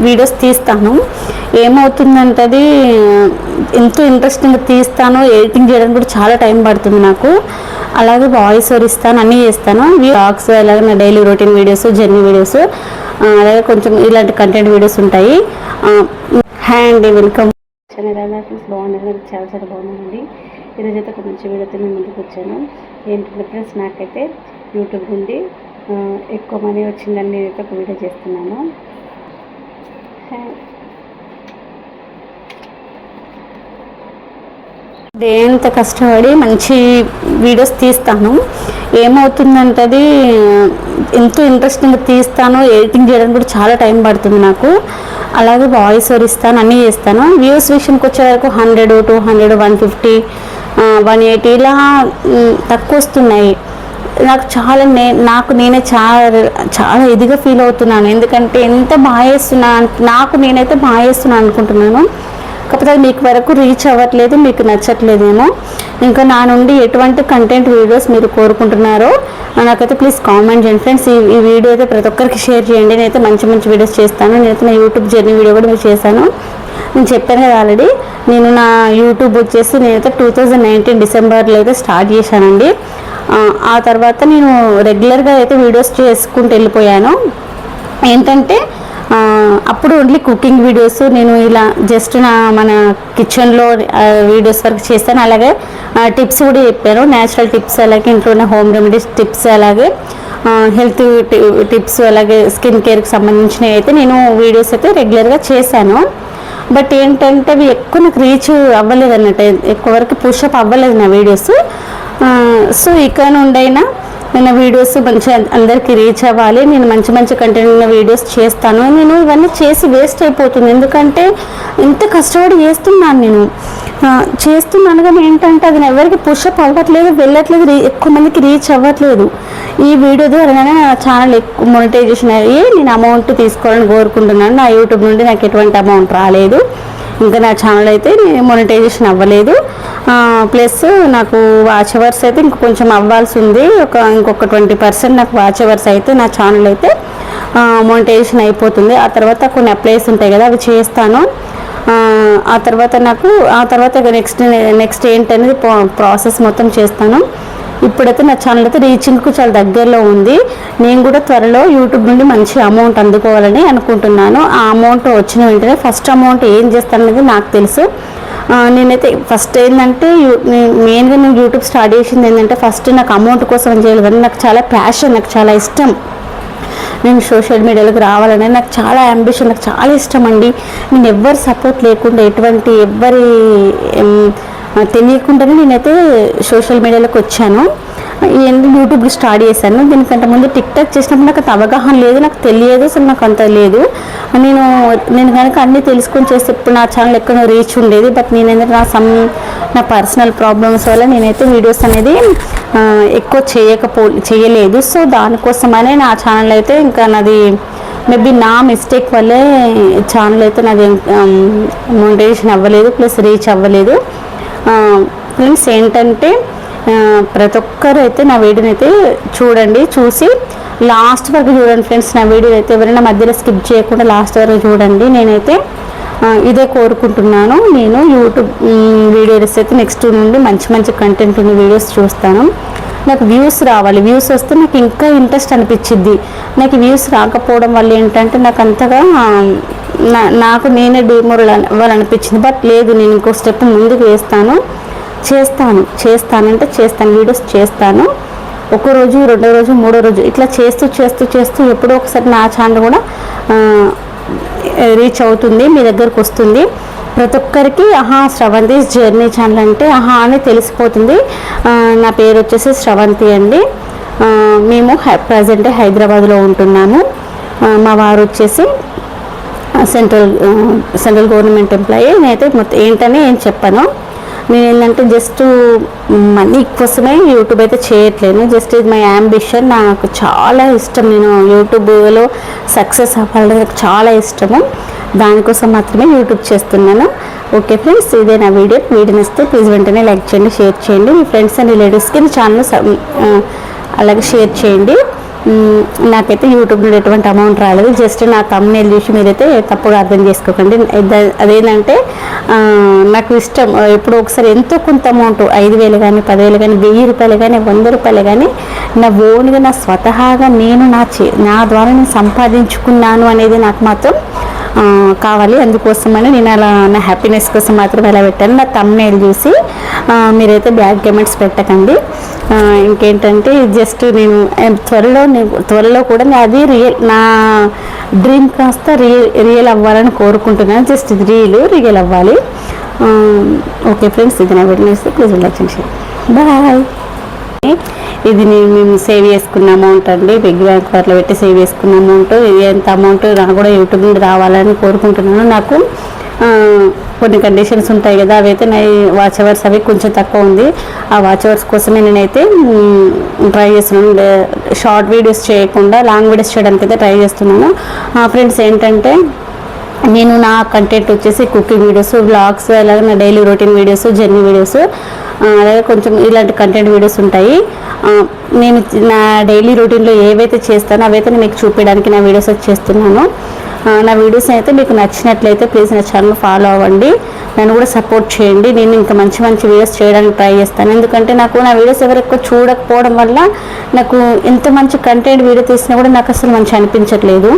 Videos తీస్తాను. ఏమవుతుందంటే అది ఎంతో ఇంట్రెస్టింగ్గా తీస్తాను. ఎడిటింగ్ చేయడానికి కూడా చాలా టైం పడుతుంది నాకు. అలాగే వాయిస్ ఓవర్ ఇస్తాను, అన్నీ చేస్తాను. వ్లాగ్స్, అలాగే నా daily routine videos, journey videos, అలాగే కొంచెం ఇలాంటి కంటెంట్ వీడియోస్ ఉంటాయి. హాయ్ అండి, వెల్కమ్. ఫ్రెండ్స్ బాగున్నారు, చాలా చాలా బాగున్నానండి. ఈరోజు అయితే ఒక మంచి వీడియోతో నేను ముందుకు వచ్చాను. ఏంటంటే ఫ్రెండ్స్, నాకైతే యూట్యూబ్ నుండి ఎక్కువ మనీ వచ్చిందని నేనైతే ఒక వీడియో చేస్తున్నాను. ఎంత కష్టపడి మంచి వీడియోస్ తీస్తాను. ఏమవుతుందంటే అది ఎంతో ఇంట్రెస్టింగ్గా తీస్తాను. ఎడిటింగ్ చేయడానికి కూడా చాలా టైం పడుతుంది నాకు. అలాగే వాయిస్ ఓవర్ ఇస్తాను, అన్నీ చేస్తాను. వ్యూస్ విషయానికి వచ్చే వరకు 100, 200, 150, 180 ఇలా తక్కువ వస్తున్నాయి. నాకు నేనే చాలా ఇదిగా ఫీల్ అవుతున్నాను. ఎందుకంటే ఎంత బాగా చేస్తున్నాను, నేనైతే బాగా చేస్తున్నాను అనుకుంటున్నాను. కాకపోతే అది మీకు వరకు రీచ్ అవ్వట్లేదు, మీకు నచ్చట్లేదేమో. ఇంకా నా నుండి ఎటువంటి కంటెంట్ వీడియోస్ మీరు కోరుకుంటున్నారో నాకైతే ప్లీజ్ కామెంట్ చేయండి ఫ్రెండ్స్. ఈ వీడియో అయితే ప్రతి ఒక్కరికి షేర్ చేయండి. నేనైతే మంచి మంచి వీడియోస్ చేస్తాను. నేనైతే నా యూట్యూబ్ జర్నీ వీడియో కూడా మీకు చేశాను. నేను చెప్పాను కదా ఆల్రెడీ, నేను నా యూట్యూబ్ వచ్చేసి నేనైతే 2019 డిసెంబర్లో అయితే స్టార్ట్ చేశానండి. ఆ తర్వాత నేను రెగ్యులర్గా అయితే వీడియోస్ చేసుకుంటూ వెళ్ళిపోయాను. ఏంటంటే అప్పుడు ఓన్లీ కుకింగ్ వీడియోస్, నేను ఇలా జస్ట్ మన కిచెన్లో వీడియోస్ వరకు చేస్తాను. అలాగే టిప్స్ కూడా చెప్పాను, న్యాచురల్ టిప్స్, అలాగే ఇంట్లోనే హోమ్ రెమెడీస్ టిప్స్, అలాగే హెల్త్ టిప్స్, అలాగే స్కిన్ కేర్కి సంబంధించినవి అయితే నేను వీడియోస్ అయితే రెగ్యులర్గా చేశాను. బట్ ఏంటంటే అవి ఎక్కువ నాకు రీచ్ అవ్వలేదు అన్నట్టు, ఎక్కువ వరకు పుషప్ అవ్వలేదు నా వీడియోస్. సో ఇక నుండైనా నేను వీడియోస్ మంచిగా అందరికీ రీచ్ అవ్వాలి, నేను మంచి మంచి కంటెంట్ ఉన్న వీడియోస్ చేస్తాను. నేను ఇవన్నీ చేసి వేస్ట్ అయిపోతుంది. ఎందుకంటే ఇంత కష్టపడి చేస్తున్నాను కానీ ఏంటంటే అది ఎవరికి పుషప్ అవ్వట్లేదు, వెళ్ళట్లేదు, ఎక్కువ మందికి రీచ్ అవ్వట్లేదు. ఈ వీడియో ద్వారానే నా ఛానల్ ఎక్కువ మొనిటైజేషన్ అయ్యి నేను అమౌంట్ తీసుకోవాలని కోరుకుంటున్నాను. నా యూట్యూబ్ నుండి నాకు ఎటువంటి అమౌంట్ రాలేదు. ఇంకా నా ఛానల్ అయితే మొనిటైజేషన్ అవ్వలేదు. ప్లస్ నాకు వాచ్ అవర్స్ అయితే కొంచెం అవ్వాల్సి ఉంది. ఇంకొక 20% నాకు వాచ్ అవర్స్ అయితే నా ఛానల్ అయితే మొనిటైజేషన్ అయిపోతుంది. ఆ తర్వాత కొన్ని అప్లైస్ ఉంటాయి కదా, అవి చేస్తాను. ఆ తర్వాత నెక్స్ట్ ఏంటనేది ప్రాసెస్ మొత్తం చేస్తాను. ఇప్పుడైతే నా ఛానల్ అయితే రీచింగ్కు చాలా దగ్గరలో ఉంది. నేను కూడా త్వరలో యూట్యూబ్ నుండి మంచి అమౌంట్ అందుకోవాలని అనుకుంటున్నాను. ఆ అమౌంట్ వచ్చిన వెంటనే ఫస్ట్ అమౌంట్ ఏం చేస్తాననేది నాకు తెలుసు. నేనైతే ఫస్ట్ ఏంటంటే మెయిన్గా నేను యూట్యూబ్ స్టార్ట్ చేసింది ఏంటంటే ఫస్ట్ నాకు అమౌంట్ కోసం చేయాలి కానీ నాకు చాలా ప్యాషన్, నాకు చాలా ఇష్టం. నేను సోషల్ మీడియాలోకి రావాలని నాకు చాలా అంబిషన్, నాకు చాలా ఇష్టం అండి. నేను ఎవ్వరి సపోర్ట్ లేకుండా, ఎవ్వరి తెలియకుండానే నేనైతే సోషల్ మీడియాలోకి వచ్చాను. యూట్యూబ్ స్టార్ట్ చేశాను. దీనికంటే ముందు టిక్టాక్ చేసినప్పుడు నాకు అంత అవగాహన లేదు, నాకు తెలియదు, అసలు నాకు అంత లేదు. నేను కనుక అన్నీ తెలుసుకొని చేస్తే ఇప్పుడు నా ఛానల్ ఎక్కడో రీచ్ ఉండేది. బట్ నేనేంటంటే నా పర్సనల్ ప్రాబ్లమ్స్ వల్ల నేనైతే వీడియోస్ అనేది ఎక్కువ చేయలేదు. సో దానికోసమనే నా ఛానల్ అయితే ఇంకా నాది మేబీ నా మిస్టేక్ వల్లే ఛానల్ అయితే నాది మోనిటైజేషన్ అవ్వలేదు, ప్లస్ రీచ్ అవ్వలేదు. ఫ్రెండ్స్ ఏంటంటే ప్రతి ఒక్కరు అయితే నా వీడియోని అయితే చూసి లాస్ట్ వరకు చూడండి ఫ్రెండ్స్. నా వీడియో అయితే ఎవరైనా మధ్యలో స్కిప్ చేయకుండా లాస్ట్ వరకు చూడండి. నేనైతే ఇదే కోరుకుంటున్నాను. నేను యూట్యూబ్ వీడియోస్ అయితే నెక్స్ట్ నుండి మంచి మంచి కంటెంట్ ఉన్న వీడియోస్ చూస్తాను. నాకు వ్యూస్ రావాలి, వ్యూస్ వస్తే నాకు ఇంకా ఇంట్రెస్ట్ అనిపించింది. నాకు వ్యూస్ రాకపోవడం వల్ల ఏంటంటే నాకు అంతగా నాకు నేనే డిమోరల్ అవ్వాలనిపించింది. బట్ లేదు, నేను ఇంకో స్టెప్ ముందుకు చేస్తాను, వీడియోస్ చేస్తాను. ఒక రోజు, రెండో రోజు, మూడో రోజు ఇట్లా చేస్తూ ఎప్పుడో ఒకసారి నా ఛానల్ కూడా రీచ్ అవుతుంది, మీ దగ్గరకు వస్తుంది. ప్రతి ఒక్కరికి శ్రవంతి జర్నీ ఛానల్ అంటే అని తెలిసిపోతుంది. నా పేరు వచ్చేసి శ్రవంతి అండి. మేము ప్రజెంట్ హైదరాబాద్లో ఉంటున్నాము. మా వారు వచ్చేసి సెంట్రల్ గవర్నమెంట్ ఎంప్లాయీ. నేనైతే మొత్తం ఏంటని ఏం చెప్పాను, నేను ఏంటంటే జస్ట్ మనీ కోసమే యూట్యూబ్ అయితే చేయట్లేను. జస్ట్ ఇది మై యాంబిషన్, నాకు చాలా ఇష్టం. నేను యూట్యూబ్లో సక్సెస్ అవ్వాలని నాకు చాలా ఇష్టము. దానికోసం మాత్రమే యూట్యూబ్ చేస్తున్నాను. ఓకే ఫ్రెండ్స్, ఇదే నా వీడియో ఇస్తే ప్లీజ్ వెంటనే లైక్ చేయండి, షేర్ చేయండి. మీ ఫ్రెండ్స్ అండ్ రిలేటివ్స్కి ఛానల్ అలాగే షేర్ చేయండి. నాకైతే యూట్యూబ్లో ఎటువంటి అమౌంట్ రాలేదు. జస్ట్ నా thumbnail చూసి మీరైతే తప్పుగా అర్థం చేసుకోకండి. అదేంటంటే నాకు ఇష్టం ఎప్పుడో ఒకసారి ఎంతో కొంత అమౌంట్ 5,000 కానీ 10,000 కానీ 1,000 రూపాయలు కానీ 100 రూపాయలు కానీ నా ఓన్గా నా స్వతహాగా నేను నా ద్వారా నేను సంపాదించుకున్నాను అనేది నాకు మాత్రం కావాలి. అందుకోసమని నేను అలా నా హ్యాపీనెస్ కోసం మాత్రం ఎలా పెట్టాను. నా thumbnail చూసి మీరైతే బ్యాడ్ కామెంట్స్ పెట్టకండి. ఇంకేంటంటే జస్ట్ నేను త్వరలో కూడా అది నా డ్రీమ్ కాస్త రియల్ అవ్వాలని కోరుకుంటున్నాను. జస్ట్ ఇది రియల్ అవ్వాలి. ఓకే ఫ్రెండ్స్, ఇది నా video please like and share. Bye. ఇది మేము సేవ్ చేసుకున్న అమౌంట్ అండి. బిగ్ బ్యాంక్ వాటిలో పెట్టి సేవ్ చేసుకున్న అమౌంట్. ఎంత అమౌంట్ నాకు కూడా యూట్యూబ్ నుండి రావాలని కోరుకుంటున్నాను. నాకు కొన్ని కండిషన్స్ ఉంటాయి కదా, అవైతే నా వాచ్ అవర్స్ అవి కొంచెం తక్కువ ఉంది. ఆ వాచ్ అవర్స్ కోసమే నేనైతే ట్రై చేస్తున్నాను. షార్ట్ వీడియోస్ చేయకుండా లాంగ్ వీడియోస్ చేయడానికి అయితే ట్రై చేస్తున్నాను. ఫ్రెండ్స్ ఏంటంటే నేను నా కంటెంట్ వచ్చేసి కుకింగ్ వీడియోస్, వ్లాగ్స్, అలాగే నా daily routine videos, journey videos, అలాగే కొంచెం ఇలాంటి కంటెంట్ వీడియోస్ ఉంటాయి. నేను నా డైలీ రొటీన్లో ఏవైతే చేస్తానో అవైతే నేను మీకు చూపించడానికి నా వీడియోస్ చేస్తున్నాను. నా వీడియోస్ అయితే మీకు నచ్చినట్లయితే ప్లీజ్ నా ఛానల్ ఫాలో అవ్వండి, నన్ను కూడా సపోర్ట్ చేయండి. నేను ఇంకా మంచి మంచి వీడియోస్ చేయడానికి ట్రై చేస్తాను. ఎందుకంటే నాకు నా వీడియోస్ ఎవరు ఎక్కువ చూడకపోవడం వల్ల నాకు ఎంత మంచి కంటెంట్ వీడియో తీసినా కూడా నాకు అసలు మంచి అనిపించట్లేదు.